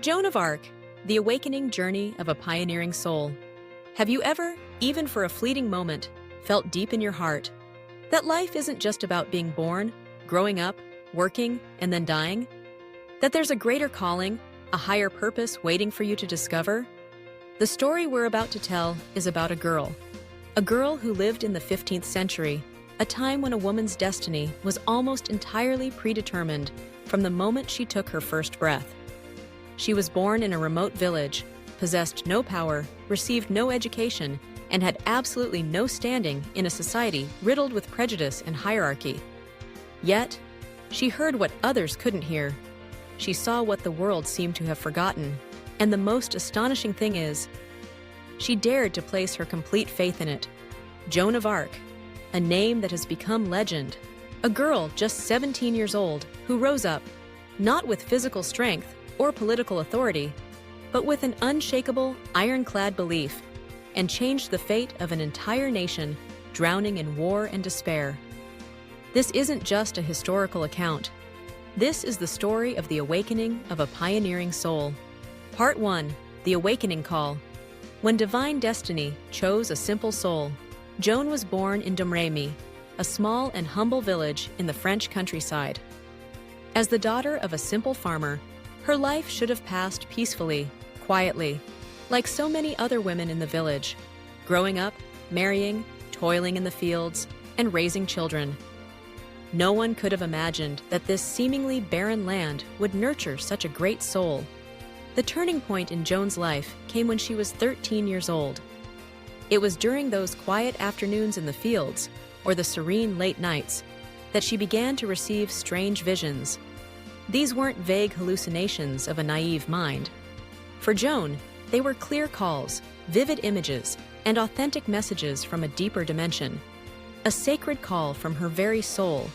Joan of Arc, the awakening journey of a pioneering soul. Have you ever, even for a fleeting moment, felt deep in your heart that life isn't just about being born, growing up, working, and then dying? That there's a greater calling, a higher purpose waiting for you to discover? The story we're about to tell is about a girl who lived in the 15th century, a time when a woman's destiny was almost entirely predetermined from the moment she took her first breath. She was born in a remote village, possessed no power, received no education, and had absolutely no standing in a society riddled with prejudice and hierarchy. Yet, she heard what others couldn't hear. She saw what the world seemed to have forgotten, and the most astonishing thing is, she dared to place her complete faith in it. Joan of Arc, a name that has become legend, a girl just 17 years old who rose up, not with physical strength or political authority, but with an unshakable, ironclad belief, and changed the fate of an entire nation drowning in war and despair. This isn't just a historical account. This is the story of the awakening of a pioneering soul. Part 1. The Awakening Call. When divine destiny chose a simple soul, Joan was born in LongH.Merope, a small and humble village in the French countryside. As the daughter of a simple farmer, her life should have passed peacefully, quietly, like so many other women in the village, growing up, marrying, toiling in the fields, and raising children. No one could have imagined that this seemingly barren land would nurture such a great soul. The turning point in Joan's life came when she was 13 years old. It was during those quiet afternoons in the fields, or the serene late nights, that she began to receive strange visions. These weren't vague hallucinations of a naive mind. For Joan, they were clear calls, vivid images, and authentic messages from a deeper dimension. A sacred call from her very soul,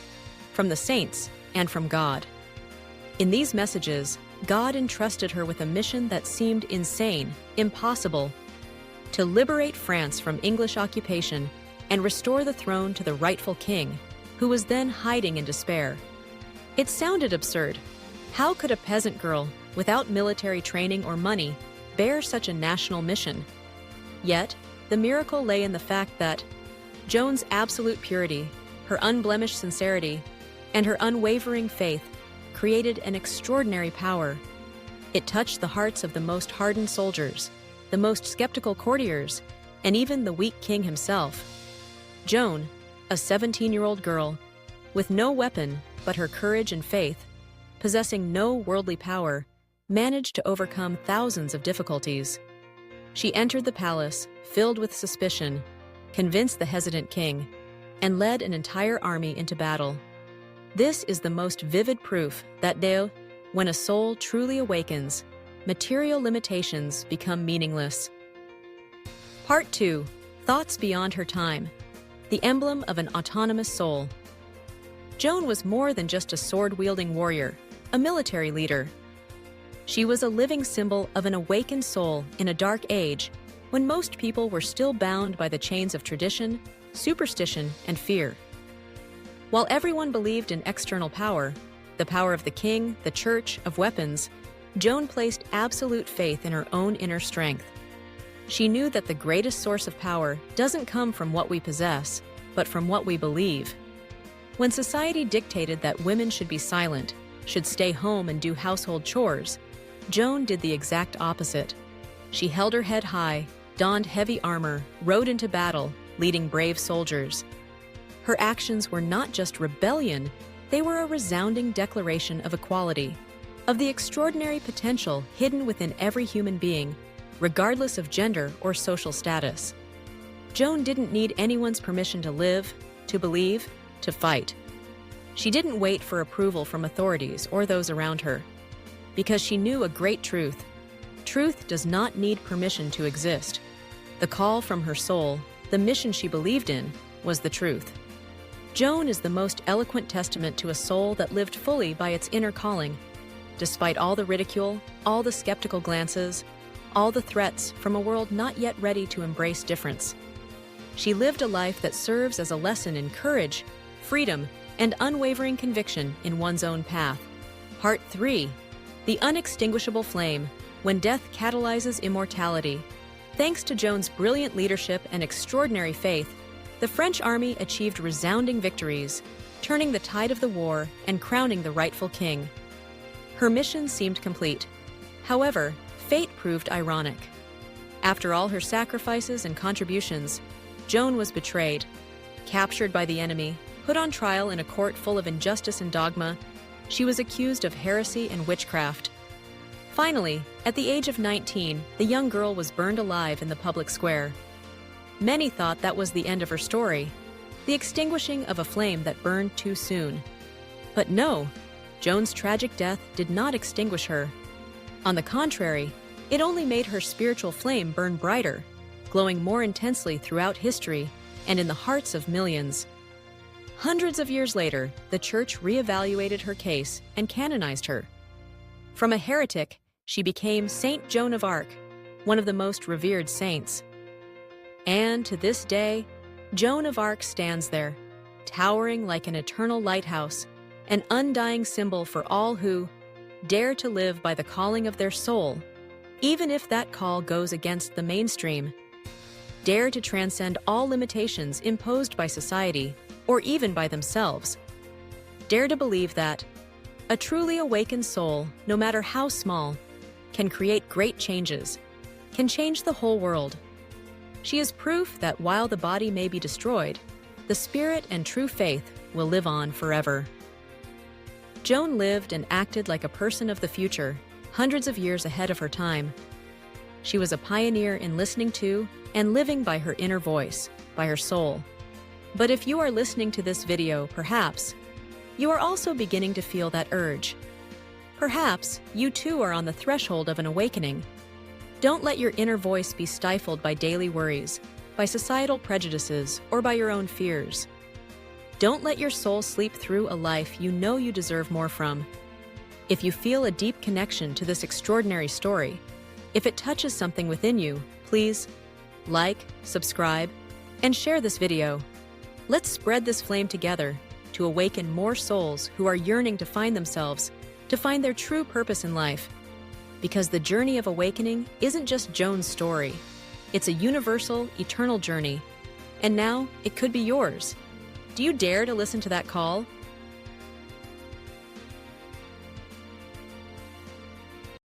from the saints, and from God. In these messages, God entrusted her with a mission that seemed insane, impossible: to liberate France from English occupation and restore the throne to the rightful king, who was then hiding in despair. It sounded absurd. How could a peasant girl, without military training or money, bear such a national mission? Yet, the miracle lay in the fact that Joan's absolute purity, her unblemished sincerity, and her unwavering faith created an extraordinary power. It touched the hearts of the most hardened soldiers, the most skeptical courtiers, and even the weak king himself. Joan, a 17-year-old girl, with no weapon but her courage and faith, possessing no worldly power, managed to overcome thousands of difficulties. She entered the palace, filled with suspicion, convinced the hesitant king, and led an entire army into battle. This is the most vivid proof that when a soul truly awakens, material limitations become meaningless. Part 2. Thoughts Beyond Her Time. The emblem of an autonomous soul. Joan was more than just a sword-wielding warrior, a military leader. She was a living symbol of an awakened soul in a dark age when most people were still bound by the chains of tradition, superstition, and fear. While everyone believed in external power, the power of the king, the church, of weapons, Joan placed absolute faith in her own inner strength. She knew that the greatest source of power doesn't come from what we possess, but from what we believe. When society dictated that women should be silent, should stay home and do household chores, Joan did the exact opposite. She held her head high, donned heavy armor, rode into battle, leading brave soldiers. Her actions were not just rebellion, they were a resounding declaration of equality, of the extraordinary potential hidden within every human being, regardless of gender or social status. Joan didn't need anyone's permission to live, to believe, to fight. She didn't wait for approval from authorities or those around her, because she knew a great truth. Truth does not need permission to exist. The call from her soul, the mission she believed in, was the truth. Joan is the most eloquent testament to a soul that lived fully by its inner calling, despite all the ridicule, all the skeptical glances, all the threats from a world not yet ready to embrace difference. She lived a life that serves as a lesson in courage, freedom, and unwavering conviction in one's own path. Part 3. The Unextinguishable Flame. when death catalyzes immortality. Thanks to Joan's brilliant leadership and extraordinary faith, the French army achieved resounding victories, turning the tide of the war and crowning the rightful king. Her mission seemed complete. However, fate proved ironic. After all her sacrifices and contributions, Joan was betrayed. Captured by the enemy, put on trial in a court full of injustice and dogma, she was accused of heresy and witchcraft. Finally, at the age of 19, the young girl was burned alive in the public square. Many thought that was the end of her story, the extinguishing of a flame that burned too soon. But no, Joan's tragic death did not extinguish her. On the contrary, it only made her spiritual flame burn brighter, glowing more intensely throughout history and in the hearts of millions. Hundreds of years later, the Church reevaluated her case and canonized her. From a heretic, she became Saint Joan of Arc, one of the most revered saints. And to this day, Joan of Arc stands there, towering like an eternal lighthouse, an undying symbol for all who dare to live by the calling of their soul, even if that call goes against the mainstream. Dare to transcend all limitations imposed by society or even by themselves. Dare to believe that a truly awakened soul, no matter how small, can create great changes, can change the whole world. She is proof that while the body may be destroyed, the spirit and true faith will live on forever. Joan lived and acted like a person of the future, hundreds of years ahead of her time. She was a pioneer in listening to and living by her inner voice, by her soul. But if you are listening to this video, perhaps you are also beginning to feel that urge. Perhaps you too are on the threshold of an awakening. Don't let your inner voice be stifled by daily worries, by societal prejudices, or by your own fears. Don't let your soul sleep through a life you know you deserve more from. If you feel a deep connection to this extraordinary story, if it touches something within you, please like, subscribe, and share this video. Let's spread this flame together to awaken more souls who are yearning to find themselves, to find their true purpose in life. Because the journey of awakening isn't just Joan's story. It's a universal, eternal journey. And now, it could be yours. Do you dare to listen to that call?